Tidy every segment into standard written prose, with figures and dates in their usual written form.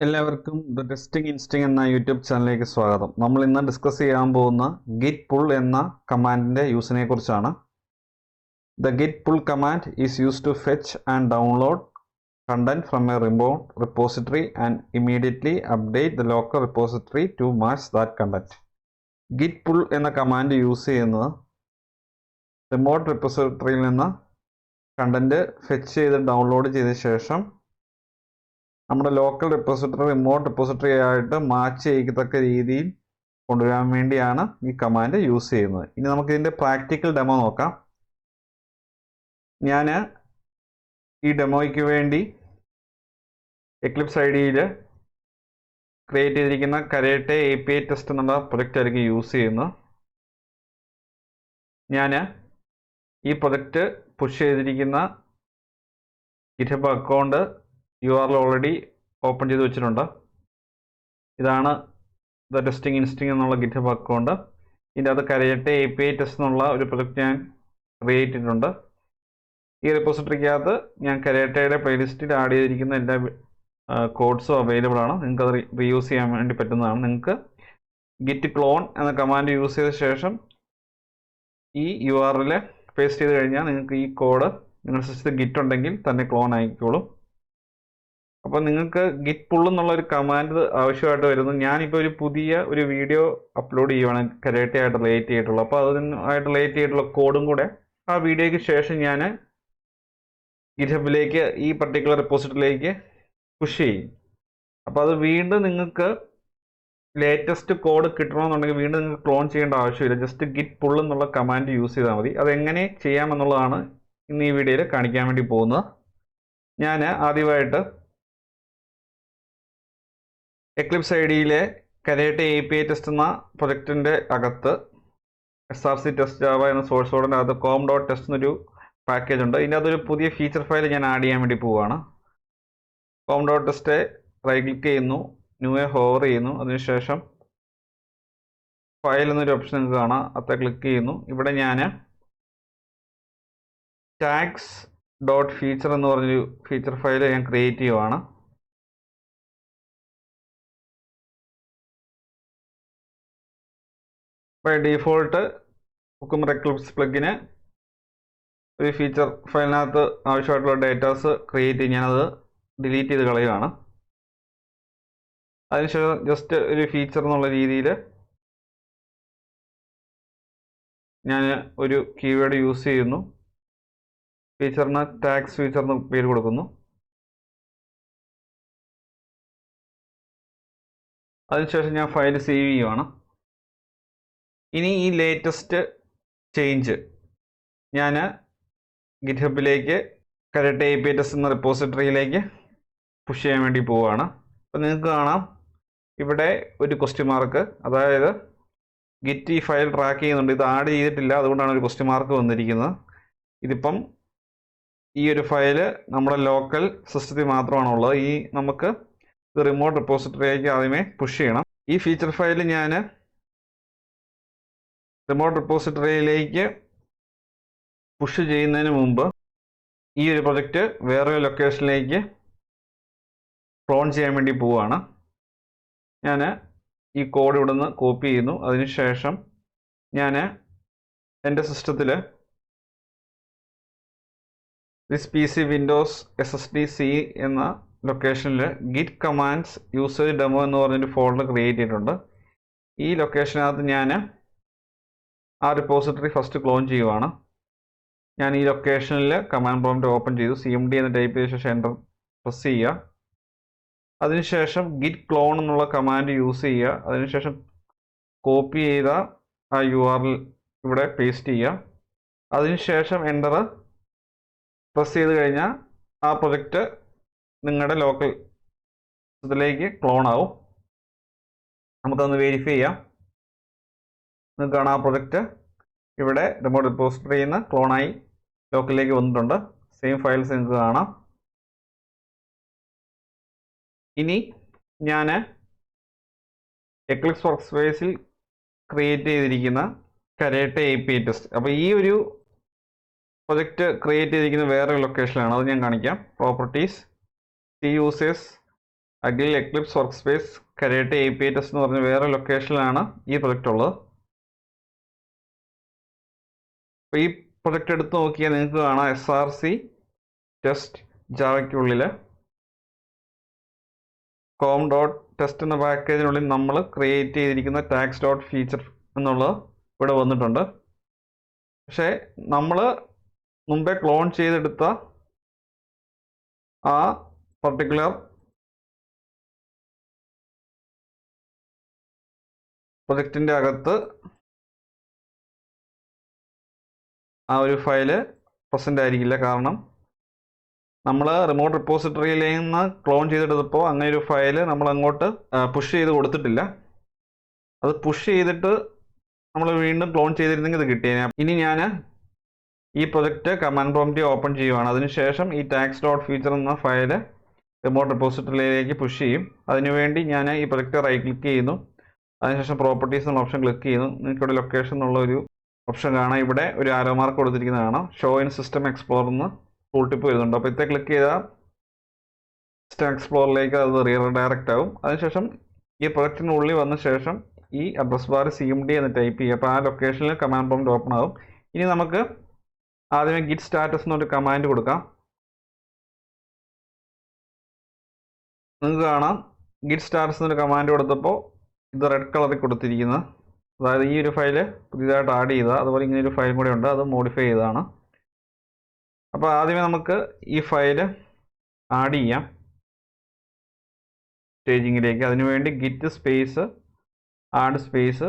എല്ലാവർക്കും the testing ഇൻസ്റ്റിംഗ് എന്ന YouTube ചാനലിലേക്ക് സ്വാഗതം. നമ്മൾ ഇന്ന് ഡിസ്കസ് ചെയ്യാൻ പോകുന്ന ഗിറ്റ് പുൾ എന്ന കമാൻഡിൻ്റെ യൂസിനെ കുറിച്ചാണ്. The git pull command is use to fetch and download content from a remote repository and immediately update the local repository to match that content. Git pull എന്ന കമാൻഡ് യൂസ് ചെയ്യുന്നത് remote റിപ്പോസിറ്ററിയിൽ നിന്ന് content fetch ചെയ്ത് download ചെയ്ത ശേഷം നമ്മുടെ local repository remote repository ആയിട്ട് match ചെയ്യത്തക്ക രീതിയിൽ കൊണ്ടുവരാൻ വേണ്ടിയാണ് ഈ കമാൻഡ് യൂസ് ചെയ്യുന്നത്. ഇനി നമുക്ക് ഇതിൻ്റെ പ്രാക്ടിക്കൽ ഡെമോ നോക്കാം. ഞാൻ ഈ ഡെമോയ്ക്ക് വേണ്ടി എക്ലിപ്സ് ഐഡിയിൽ ക്രിയേറ്റ് ചെയ്തിരിക്കുന്ന കരേറ്റെ API ടെസ്റ്റ് എന്നുള്ള പ്രൊജക്റ്റ് ആയിരിക്കും യൂസ് ചെയ്യുന്നത്. ഞാൻ ഈ പ്രൊജക്റ്റ് പുഷ് ചെയ്തിരിക്കുന്ന GitHub account URL already open ചെയ്ത് വെച്ചിട്ടുണ്ട്. ഇതാണ് ദ ടെസ്റ്റിംഗ് ഇൻസ്റ്റിംഗ് എന്നുള്ള GitHub അക്കൗണ്ട്. ഇതിൻ്റെ അത് കരേറ്റെ API ടെസ്റ്റ് എന്നുള്ള ഒരു പ്രൊജക്റ്റ് ഞാൻ ക്രിയേറ്റ് ചെയ്തിട്ടുണ്ട്. ഈ റിപ്പോസിറ്ററിക്കകത്ത് ഞാൻ കരേറ്റയുടെ പ്ലേലിസ്റ്റിൽ ആഡ് ചെയ്തിരിക്കുന്ന എല്ലാ കോഡ്സും അവൈലബിൾ ആണ്. നിങ്ങൾക്ക് അത് റീയൂസ് ചെയ്യാൻ വേണ്ടി പറ്റുന്നതാണ്. നിങ്ങൾക്ക് ഗിറ്റ് ക്ലോൺ എന്ന കമാൻഡ് യൂസ് ചെയ്ത ശേഷം ഈ URL പേസ്റ്റ് ചെയ്ത് കഴിഞ്ഞാൽ നിങ്ങൾക്ക് ഈ കോഡ് നിങ്ങളുടെ സിസ്റ്റത്തിൽ ഗിറ്റ് ഉണ്ടെങ്കിൽ തന്നെ ക്ലോൺ ആയിക്കോളും. അപ്പോൾ നിങ്ങൾക്ക് ഗിറ്റ് പുൾ എന്നുള്ള ഒരു കമാൻഡ് ആവശ്യമായിട്ട് വരുന്നു. ഞാനിപ്പോൾ ഒരു പുതിയ ഒരു വീഡിയോ അപ്ലോഡ് ചെയ്യുവാണ് കരേറ്റെ ആയിട്ട് റിലേറ്റ് ചെയ്തിട്ടുള്ളത്. അപ്പോൾ അതിനായിട്ട് റിലേറ്റ് ചെയ്തിട്ടുള്ള കോഡും കൂടെ ആ വീഡിയോയ്ക്ക് ശേഷം ഞാൻ ഗിറ്റ്ഹബിലേക്ക് ഈ പർട്ടിക്കുലർ റിപ്പോസിറ്ററിയിലേക്ക് പുഷ് ചെയ്യും. അപ്പോൾ അത് വീണ്ടും നിങ്ങൾക്ക് ലേറ്റസ്റ്റ് കോഡ് കിട്ടണമെന്നുണ്ടെങ്കിൽ വീണ്ടും നിങ്ങൾക്ക് ക്ലോൺ ചെയ്യേണ്ട ആവശ്യമില്ല. ജസ്റ്റ് ഗിറ്റ് പുൾ എന്നുള്ള കമാൻഡ് യൂസ് ചെയ്താൽ മതി. അതെങ്ങനെ ചെയ്യാമെന്നുള്ളതാണ് ഇന്ന് ഈ വീഡിയോയിൽ കാണിക്കാൻ വേണ്ടി പോകുന്നത്. ഞാൻ ആദ്യമായിട്ട് എക്ലിപ്സ് ഐഡിയിലെ കരേറ്റെ API ടെസ്റ്റ് എന്ന പ്രൊജക്റ്റിൻ്റെ അകത്ത് SRC ടെസ്റ്റ് ജാവ എന്ന സോഴ്സ് കോഡിൻ്റെ അകത്ത് com.test എന്നൊരു പാക്കേജ് ഉണ്ട്. ഇതിൻ്റെ അകത്തൊരു പുതിയ ഫീച്ചർ ഫയൽ ഞാൻ ആഡ് ചെയ്യാൻ വേണ്ടി പോവുകയാണ്. com.test റൈറ്റ് ക്ലിക്ക് ചെയ്യുന്നു, ന്യൂയെ ഹോവർ ചെയ്യുന്നു. അതിനുശേഷം ഫയൽ എന്നൊരു ഓപ്ഷൻ നിങ്ങൾക്ക് കാണാം, അത്ര ക്ലിക്ക് ചെയ്യുന്നു. ഇവിടെ ഞാൻ ടാഗ്സ് ഡോട്ട് ഫീച്ചർ എന്ന് പറഞ്ഞൊരു ഫീച്ചർ ഫയൽ ഞാൻ ക്രിയേറ്റ് ചെയ്യുവാണ്. ബൈ ഡീഫോൾട്ട് കുക്കുംബർ എക്ലിപ്സ് പ്ലഗിന് ഒരു ഫീച്ചർ ഫയലിനകത്ത് ആവശ്യമായിട്ടുള്ള ഡേറ്റാസ് ക്രിയേറ്റ് ചെയ്ത് ഞാനത് ഡിലീറ്റ് ചെയ്ത് കളയുകയാണ്. അതിനുശേഷം ജസ്റ്റ് ഒരു ഫീച്ചർ എന്നുള്ള രീതിയിൽ ഞാൻ ഒരു കീവേഡ് യൂസ് ചെയ്യുന്നു. ഫീച്ചറിന് ടാഗ്സ് ഫീച്ചർ എന്ന് പേര് കൊടുക്കുന്നു. അതിനുശേഷം ഞാൻ ഫയൽ സേവ് ചെയ്യുവാണ്. ഇനി ഈ ലേറ്റസ്റ്റ് ചേഞ്ച് ഞാൻ ഗിറ്റ്ഹബിലേക്ക് കരേറ്റെ API ടെസ്റ്റ് എന്ന റിപ്പോസിറ്ററിയിലേക്ക് പുഷ് ചെയ്യാൻ വേണ്ടി പോവുകയാണ്. അപ്പോൾ നിങ്ങൾക്ക് കാണാം ഇവിടെ ഒരു ക്വസ്റ്റ്യൻ മാർക്ക്, അതായത് ഗിറ്റ് ഈ ഫയൽ ട്രാക്ക് ചെയ്യുന്നുണ്ട്. ഇത് ആഡ് ചെയ്തിട്ടില്ല, അതുകൊണ്ടാണ് ഒരു ക്വസ്റ്റ്യൻ മാർക്ക് വന്നിരിക്കുന്നത്. ഇതിപ്പം ഈ ഒരു ഫയൽ നമ്മുടെ ലോക്കൽ സിസ്റ്റത്തിൽ മാത്രമാണുള്ളത്. നമുക്ക് ഇത് റിമോട്ട് റിപ്പോസിറ്ററിയിലേക്ക് ആദ്യമേ പുഷ് ചെയ്യണം. ഈ ഫീച്ചർ ഫയൽ ഞാൻ റിമോട്ട് റിപ്പോസിറ്ററിയിലേക്ക് പുഷ് ചെയ്യുന്നതിന് മുമ്പ് ഈ ഒരു പ്രൊജക്റ്റ് വേറൊരു ലൊക്കേഷനിലേക്ക് ക്ലോൺ ചെയ്യാൻ വേണ്ടി പോവുകയാണ്. ഞാൻ ഈ കോഡ് ഇവിടെ നിന്ന് കോപ്പി ചെയ്യുന്നു. അതിനുശേഷം ഞാൻ എൻ്റെ സിസ്റ്റത്തിൽ ദിസ് PC വിൻഡോസ് SSD-C എന്ന ലൊക്കേഷനിൽ ഗിറ്റ് കമാൻഡ്സ് യൂസേജ് ഡെമോ എന്ന് പറഞ്ഞൊരു ഫോൾഡർ ക്രിയേറ്റ് ചെയ്തിട്ടുണ്ട്. ഈ ലൊക്കേഷനകത്ത് ഞാൻ ആ റിപ്പോസിറ്ററി ഫസ്റ്റ് ക്ലോൺ ചെയ്യുവാണ്. ഞാൻ ഈ ലൊക്കേഷനിൽ കമാൻഡ് പ്രോംപ്റ്റ് ഓപ്പൺ ചെയ്തു, CMD എന്ന് ടൈപ്പ് ചെയ്ത ശേഷം എൻ്റർ പ്രസ് ചെയ്യുക. അതിനുശേഷം ഗിറ്റ് ക്ലോൺ എന്നുള്ള കമാൻഡ് യൂസ് ചെയ്യുക. അതിനുശേഷം കോപ്പി ചെയ്ത ആ URL ഇവിടെ പേസ്റ്റ് ചെയ്യുക. അതിനുശേഷം എൻ്റർ പ്രസ് ചെയ്ത് കഴിഞ്ഞാൽ ആ പ്രൊജക്റ്റ് നിങ്ങളുടെ ലോക്കൽ ഇതിലേക്ക് ക്ലോൺ ആവും. നമുക്കൊന്ന് വെരിഫൈ ചെയ്യാം. നിങ്ങൾക്ക് കാണാം ആ പ്രൊജക്റ്റ് ഇവിടെ റിമോട്ട് റിപ്പോസിറ്ററിയിൽ നിന്ന് ക്ലോണായി ലോക്കലിലേക്ക് വന്നിട്ടുണ്ട്. സെയിം ഫയൽസ് നിങ്ങൾക്ക് കാണാം. ഇനി ഞാൻ എക്ലിപ്സ് വർക്ക് സ്പേസിൽ ക്രിയേറ്റ് ചെയ്തിരിക്കുന്ന കരേറ്റെ API ടെസ്റ്റ്, അപ്പോൾ ഈ ഒരു പ്രൊജക്റ്റ് ക്രിയേറ്റ് ചെയ്തിരിക്കുന്ന വേറെ ലൊക്കേഷനിലാണ്, അത് ഞാൻ കാണിക്കാം. പ്രോപ്പർട്ടീസ്, C users, അഗ്രിൽ eclipse work space create API test എന്ന് പറഞ്ഞ വേറെ ലൊക്കേഷനിലാണ് ഈ പ്രൊജക്റ്റ് ഉള്ളത്. അപ്പോൾ ഈ പ്രൊജക്റ്റ് എടുത്ത് നോക്കിയാൽ നിങ്ങൾക്ക് കാണാം SRC ടെസ്റ്റ് ജാവയ്ക്കുള്ളിൽ com.test എന്ന പാക്കേജിനുള്ളിൽ നമ്മൾ ക്രിയേറ്റ് ചെയ്തിരിക്കുന്ന tags.feature എന്നുള്ളത് ഇവിടെ വന്നിട്ടുണ്ട്. പക്ഷേ നമ്മൾ മുമ്പേ ക്ലോൺ ചെയ്തെടുത്ത ആ പർട്ടിക്കുലർ പ്രൊജക്റ്റിൻ്റെ അകത്ത് ആ ഒരു ഫയല് പ്രസൻ്റ് ആയിരിക്കില്ല. കാരണം നമ്മൾ റിമോട്ട് റിപ്പോസിറ്ററിയിൽ നിന്ന് ക്ലോൺ ചെയ്തെടുത്തപ്പോൾ അങ്ങനെ ഒരു ഫയൽ നമ്മൾ അങ്ങോട്ട് പുഷ് ചെയ്ത് കൊടുത്തിട്ടില്ല. അത് പുഷ് ചെയ്തിട്ട് നമ്മൾ വീണ്ടും ക്ലോൺ ചെയ്തിരുന്നെങ്കിൽ ഇത് കിട്ടിയേനെ. ഇനി ഞാൻ ഈ പ്രൊജക്റ്റ് കമാൻഡ് പ്രോംപ്റ്റ് ഓപ്പൺ ചെയ്യുവാണ്. അതിനുശേഷം ഈ tags.feature എന്ന ഫയൽ റിമോട്ട് റിപ്പോസിറ്ററിയിലേക്ക് പുഷ് ചെയ്യും. അതിനുവേണ്ടി ഞാൻ ഈ പ്രൊജക്റ്റ് റൈറ്റ് ക്ലിക്ക് ചെയ്യുന്നു. അതിനുശേഷം പ്രോപ്പർട്ടീസ് എന്നുള്ള ഓപ്ഷൻ ക്ലിക്ക് ചെയ്യുന്നു. നിങ്ങൾക്ക് ഇവിടെ ലൊക്കേഷൻ എന്നുള്ള ഒരു ഓപ്ഷൻ കാണാം. ഇവിടെ ഒരു ആരോ മാർക്ക് കൊടുത്തിരിക്കുന്നതാണ്. ഷോ ഇൻ സിസ്റ്റം എക്സ്പ്ലോർ എന്ന് ടൂൾ ടിപ്പ് വരുന്നുണ്ട്. അപ്പോൾ ഇത്തെ ക്ലിക്ക് ചെയ്താൽ സിസ്റ്റം എക്സ്പ്ലോറിലേക്ക് അത് റീഡയറക്റ്റ് ആവും. അതിനുശേഷം ഈ പ്രൊജക്റ്റിനുള്ളിൽ വന്ന ശേഷം ഈ അഡ്രസ് ബാർ CMD എന്ന് ടൈപ്പ് ചെയ്യുക. അപ്പോൾ ആ ലൊക്കേഷനിൽ കമാൻഡ് പ്രോംപ്റ്റ് ഓപ്പൺ ആകും. ഇനി നമുക്ക് ആദ്യമേ ഗിറ്റ് സ്റ്റാറ്റസ് എന്നൊരു കമാൻഡ് കൊടുക്കാം. നിങ്ങൾക്ക് കാണാം ഗിറ്റ് സ്റ്റാറ്റസ് എന്നൊരു കമാൻഡ് കൊടുത്തപ്പോൾ ഇത് റെഡ് കളറിൽ കൊടുത്തിരിക്കുന്നത്. അതായത് ഈ ഒരു ഫയല് പുതിയതായിട്ട് ആഡ് ചെയ്തതാണ്. അതുപോലെ ഇങ്ങനെ ഒരു ഫയൽ കൂടെ ഉണ്ട്, അത് മോഡിഫൈ ചെയ്തതാണ്. അപ്പോൾ ആദ്യമേ നമുക്ക് ഈ ഫയല് ആഡ് ചെയ്യാം സ്റ്റേജിങ്ങിലേക്ക്. അതിനുവേണ്ടി git space add space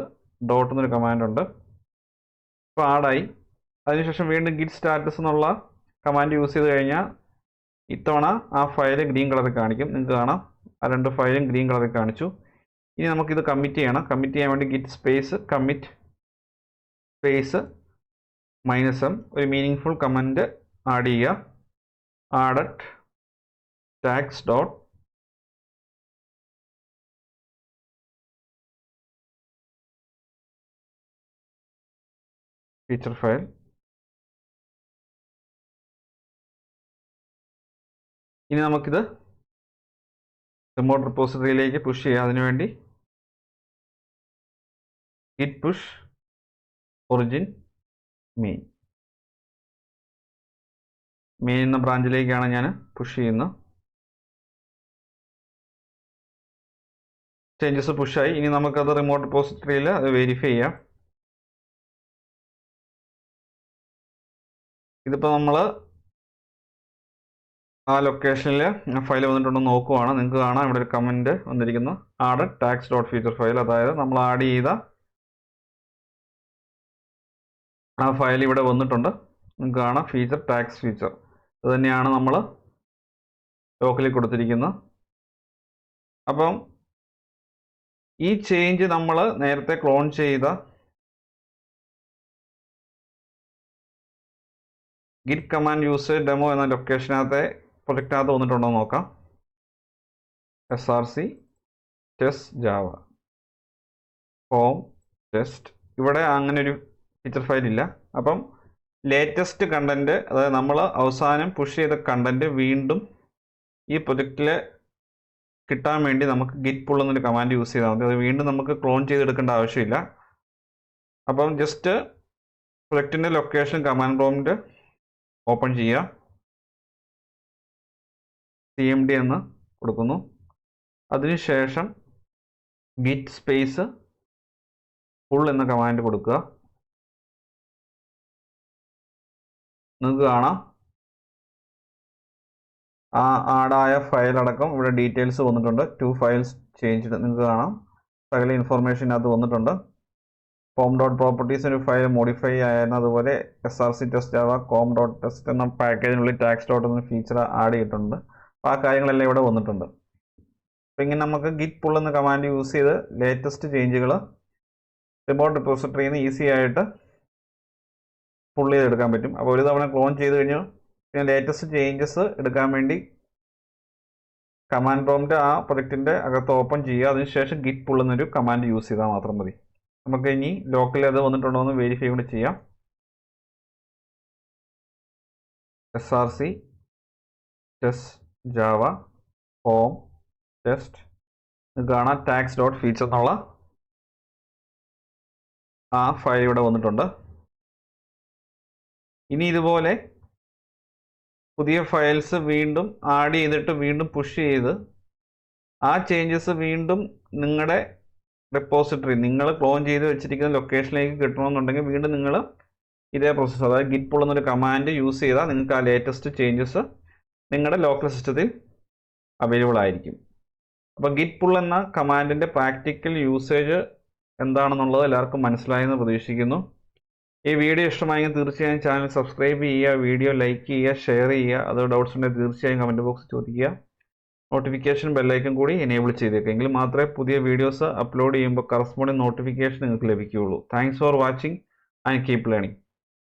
dot എന്നൊരു കമാൻഡ് ഉണ്ട്. ഇപ്പോൾ ആഡായി. അതിനുശേഷം വീണ്ടും ഗിറ്റ് സ്റ്റാറ്റസ് എന്നുള്ള കമാൻഡ് യൂസ് ചെയ്ത് കഴിഞ്ഞാൽ ഇത്തവണ ആ ഫയൽ ഗ്രീൻ കളറിൽ കാണിക്കും. നിങ്ങൾക്ക് കാണാം ആ രണ്ട് ഫയലും ഗ്രീൻ കളറിൽ കാണിച്ചു. ഇനി നമുക്കിത് കമ്മിറ്റ് ചെയ്യണം. കമ്മിറ്റ് ചെയ്യാൻ വേണ്ടി git space commit space -m ഒരു മീനിങ് ഫുൾ കമൻറ്റ് ആഡ് ചെയ്യുക. added tags dot feature file. ഇനി നമുക്കിത് റിമോട്ട് റിപ്പോസിറ്ററിയിലേക്ക് പുഷ് ചെയ്യാം. അതിനുവേണ്ടി git push origin main എന്ന ബ്രാഞ്ചിലേക്കാണ് ഞാൻ പുഷ് ചെയ്യുന്നത്. ചേഞ്ചസ് പുഷായി. ഇനി നമുക്കത് റിമോട്ട് റിപ്പോസിറ്ററിയിൽ അത് വെരിഫൈ ചെയ്യാം. ഇതിപ്പോൾ നമ്മൾ ആ ലൊക്കേഷനിൽ ഫയൽ വന്നിട്ടുണ്ടെന്ന് നോക്കുവാണ്. നിങ്ങൾക്ക് കാണാം ഇവിടെ ഒരു കമൻറ്റ് വന്നിരിക്കുന്നു, added tags.feature ഫയൽ. അതായത് നമ്മൾ ആഡ് ചെയ്ത ആ ഫയൽ ഇവിടെ വന്നിട്ടുണ്ട്. നിങ്ങൾക്ക് കാണാം ഫീച്ചർ ടാക്സ് ഫീച്ചർ. അത് തന്നെയാണ് നമ്മൾ ലോക്കലിൽ കൊടുത്തിരിക്കുന്നത്. അപ്പം ഈ ചേഞ്ച് നമ്മൾ നേരത്തെ ക്ലോൺ ചെയ്ത ഗിറ്റ് കമാൻഡ് യൂസ് ഡെമോ എന്ന ലൊക്കേഷനകത്തെ പ്രൊജക്റ്റിനകത്ത് വന്നിട്ടുണ്ടോ എന്ന് നോക്കാം. SRC test Java home test. ഇവിടെ അങ്ങനെ ഒരു ഫീച്ചർ ഫയൽ ഇല്ല. അപ്പം ലേറ്റസ്റ്റ് കണ്ടൻറ്റ്, അതായത് നമ്മൾ അവസാനം പുഷ് ചെയ്ത കണ്ടൻറ്റ് വീണ്ടും ഈ പ്രൊജക്റ്റിൽ കിട്ടാൻ വേണ്ടി നമുക്ക് ഗിറ്റ് പുൾ എന്നൊരു കമാൻഡ് യൂസ് ചെയ്താൽ മതി. അത് വീണ്ടും നമുക്ക് ക്ലോൺ ചെയ്തെടുക്കേണ്ട ആവശ്യമില്ല. അപ്പം ജസ്റ്റ് പ്രൊജക്റ്റിൻ്റെ ലൊക്കേഷൻ കമാൻഡ് പ്രോംപ്റ്റ് ഓപ്പൺ ചെയ്യുക, CMD എന്ന് കൊടുക്കുന്നു. അതിനുശേഷം ഗിറ്റ് സ്പേസ് പുൾ എന്ന കമാൻഡ് കൊടുക്കുക. നിങ്ങൾക്ക് കാണാം ആ ആഡായ ഫയൽ അടക്കം ഇവിടെ ഡീറ്റെയിൽസ് വന്നിട്ടുണ്ട്. 2 ഫയൽസ് ചേഞ്ച് നിങ്ങൾക്ക് കാണാം. സകല ഇൻഫർമേഷൻ അത് വന്നിട്ടുണ്ട്. com.properties ഒരു ഫയൽ മോഡിഫൈ ആയിരുന്നു. അതുപോലെ SRC ടെസ്റ്റ് ജാവ com.test എന്ന പാക്കേജിനുള്ളിൽ tags dot എന്ന ഫീച്ചർ ആഡ് ചെയ്തിട്ടുണ്ട്. അപ്പോൾ ആ കാര്യങ്ങളെല്ലാം ഇവിടെ വന്നിട്ടുണ്ട്. അപ്പോൾ ഇങ്ങനെ നമുക്ക് ഗിറ്റ് പുൾ എന്ന കമാൻഡ് യൂസ് ചെയ്ത് ലേറ്റസ്റ്റ് ചേഞ്ചുകൾ റിമോട്ട് റിപ്പോസിറ്ററിയിൽ നിന്ന് ഈസി ആയിട്ട് പുൾ ചെയ്തെടുക്കാൻ പറ്റും. അപ്പോൾ ഒരു തവണ ക്ലോൺ ചെയ്ത് കഴിഞ്ഞാൽ പിന്നെ ലേറ്റസ്റ്റ് ചേഞ്ചസ് എടുക്കാൻ വേണ്ടി കമാൻഡ് പ്രോംപ്റ്റ് ആ പ്രൊജക്റ്റിൻ്റെ അകത്ത് ഓപ്പൺ ചെയ്യുക. അതിനുശേഷം ഗിറ്റ് പുൾ എന്നൊരു കമാൻഡ് യൂസ് ചെയ്താൽ മാത്രം മതി. നമുക്ക് ഇനി ലോക്കലിൽ അത് വന്നിട്ടുണ്ടോ എന്ന് വെരിഫൈ കൂടി ചെയ്യാം. SRC test Java home just കാണാം tax.feature എന്നുള്ള ആ ഫയൽ ഇവിടെ വന്നിട്ടുണ്ട്. ഇനി ഇതുപോലെ പുതിയ ഫയൽസ് വീണ്ടും ആഡ് ചെയ്തിട്ട് വീണ്ടും പുഷ് ചെയ്ത് ആ ചേഞ്ചസ് വീണ്ടും നിങ്ങളുടെ റെപ്പോസിറ്ററി നിങ്ങൾ ക്ലോൺ ചെയ്ത് വെച്ചിരിക്കുന്ന ലൊക്കേഷനിലേക്ക് കിട്ടണമെന്നുണ്ടെങ്കിൽ വീണ്ടും നിങ്ങൾ ഇതേ പ്രോസസ്സ്, അതായത് git pull എന്നൊരു കമാൻഡ് യൂസ് ചെയ്താൽ നിങ്ങൾക്ക് ആ ലേറ്റസ്റ്റ് ചേഞ്ചസ് നിങ്ങളുടെ ലോക്കൽ സിസ്റ്റത്തിൽ അവൈലബിൾ ആയിരിക്കും. അപ്പോൾ git pull എന്ന കമാൻഡിൻ്റെ പ്രാക്ടിക്കൽ യൂസേജ് എന്താണെന്നുള്ളത് എല്ലാവർക്കും മനസ്സിലായെന്ന് പ്രതീക്ഷിക്കുന്നു. ഈ വീഡിയോ ഇഷ്ടമായെങ്കിൽ തീർച്ചയായും ചാനൽ സബ്സ്ക്രൈബ് ചെയ്യുക, വീഡിയോ ലൈക്ക് ചെയ്യുക, ഷെയർ ചെയ്യുക. അത് ഡൗട്ട്സ് ഉണ്ടെങ്കിൽ തീർച്ചയായും കമൻറ്റ് ബോക്സിൽ ചോദിക്കുക. നോട്ടിഫിക്കേഷൻ ബെല്ലൈക്കൺ കൂടി എനേബിൾ ചെയ്തേക്കുക, എങ്കിൽ മാത്രമേ പുതിയ വീഡിയോസ് അപ്ലോഡ് ചെയ്യുമ്പോൾ കറസ്പോണ്ടിങ് നോട്ടിഫിക്കേഷൻ നിങ്ങൾക്ക് ലഭിക്കുകയുള്ളൂ. Thanks for watching and keep learning.